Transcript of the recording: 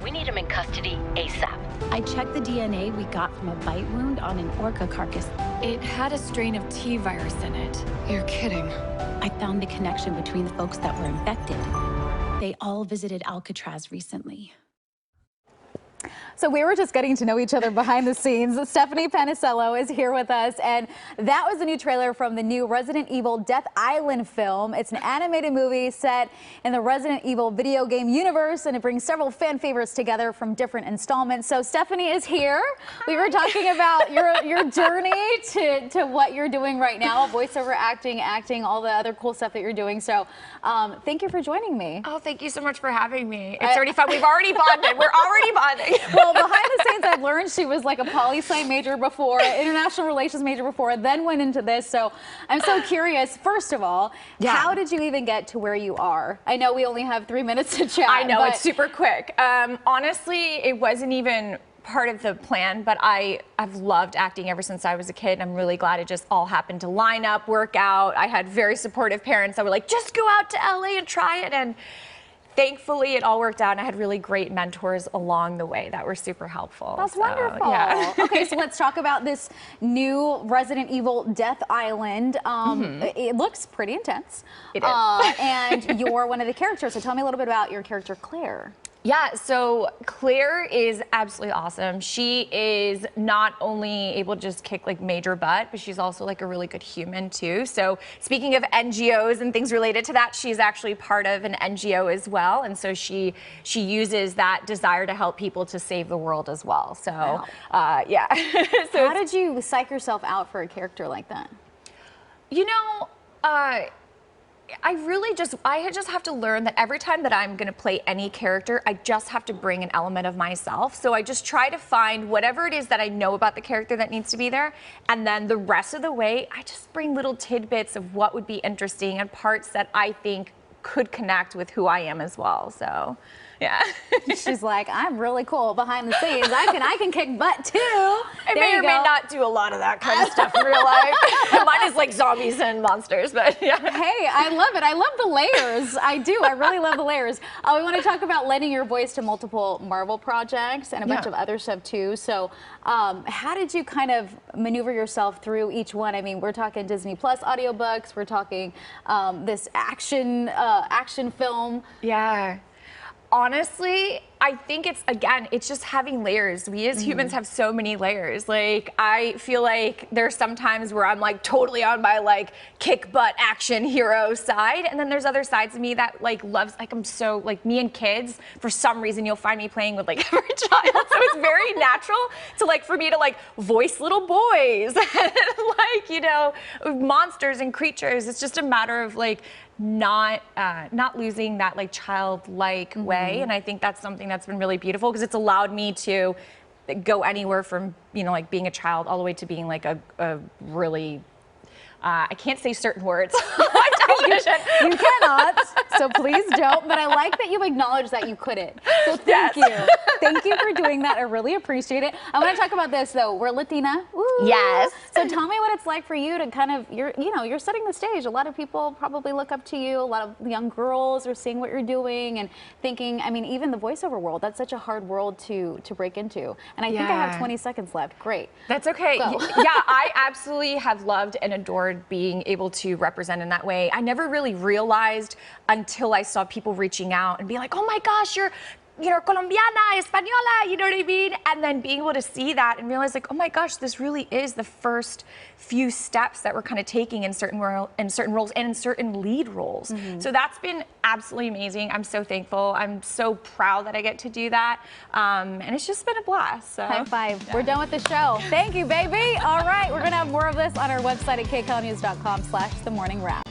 We need him in custody ASAP. I checked the DNA we got from a bite wound on an orca carcass. It had a strain of T virus in it. You're kidding. I found the connection between the folks that were infected. They all visited Alcatraz recently. So we were just getting to know each other behind the scenes. Stephanie Panisello is here with us, and that was the new trailer from the new Resident Evil Death Island film. It's an animated movie set in the Resident Evil video game universe, and it brings several fan favorites together from different installments. So Stephanie is here. We were talking about your journey to what you're doing right now, voiceover acting, all the other cool stuff that you're doing. So thank you for joining me. Oh, thank you so much for having me. It's already fun. We've already bonded. We're already bonding. Well, behind the scenes, I've learned she was like a poli-sci major before, international relations major before, then went into this. So I'm so curious, first of all, how did you even get to where you are? I know we only have 3 minutes to chat. I know, it's super quick. Honestly, it wasn't even part of the plan, but I've loved acting ever since I was a kid. I'm really glad it just all happened to line up, work out. I had very supportive parents that were like, just go out to LA and try it. And thankfully, it all worked out, and I had really great mentors along the way that were super helpful. That's wonderful. Yeah. Okay, so let's talk about this new Resident Evil Death Island. It looks pretty intense. It is. And you're one of the characters, so tell me a little bit about your character, Claire. Yeah, so Claire is absolutely awesome. She is not only able to just kick like major butt, but she's also like a really good human too. So speaking of NGOs and things related to that, she's actually part of an NGO as well. And so she uses that desire to help people to save the world as well. So yeah. So how did you psych yourself out for a character like that? You know, I just have to learn that every time that I'm going to play any character, I just have to bring an element of myself. So I just try to find whatever it is that I know about the character that needs to be there. And then the rest of the way, I just bring little tidbits of what would be interesting and parts that I think could connect with who I am as well. So, yeah. She's like, I'm really cool behind the scenes. I can kick butt too. I may or may not do a lot of that kind of stuff in real life. Mine is like zombies and monsters, but yeah. Hey, I love it. I love the layers. I do. I really love the layers. We want to talk about lending your voice to multiple Marvel projects and a bunch of other stuff too. So how did you kind of maneuver yourself through each one? I mean, we're talking Disney Plus audiobooks. We're talking this action film. Yeah. Honestly, I think it's just having layers. We as humans have so many layers. Like, I feel like there's some times where I'm like totally on my like kick butt action hero side. And then there's other sides of me that like loves, like I'm so like me and kids, for some reason you'll find me playing with like every child. So it's very natural to like, for me to like voice little boys and like, you know, monsters and creatures. It's just a matter of like, not losing that like childlike way, and I think that's something that's been really beautiful because it's allowed me to go anywhere from, you know, like being a child all the way to being like a really I can't say certain words on television. You cannot, so please don't. But I like that you acknowledge that you couldn't. So thank you. Thank you for doing that. I really appreciate it. I want to talk about this though. We're Latina. Woo. Yes. So tell me what it's like for you to kind of, you're setting the stage. A lot of people probably look up to you. A lot of young girls are seeing what you're doing and thinking, I mean, even the voiceover world, that's such a hard world to break into. And I think I have 20 seconds left. Great. That's okay. Yeah, I absolutely have loved and adored being able to represent in that way. I never really realized until I saw people reaching out and be like, oh my gosh, you're Colombiana, Española, you know what I mean? And then being able to see that and realize like, oh my gosh, this really is the first few steps that we're kind of taking in certain roles and in certain lead roles. So that's been absolutely amazing. I'm so thankful. I'm so proud that I get to do that. And it's just been a blast. So. High five. Yeah. We're done with the show. Thank you, baby. All right, we're gonna have more of this on our website at kcalnews.com/themorningwrap.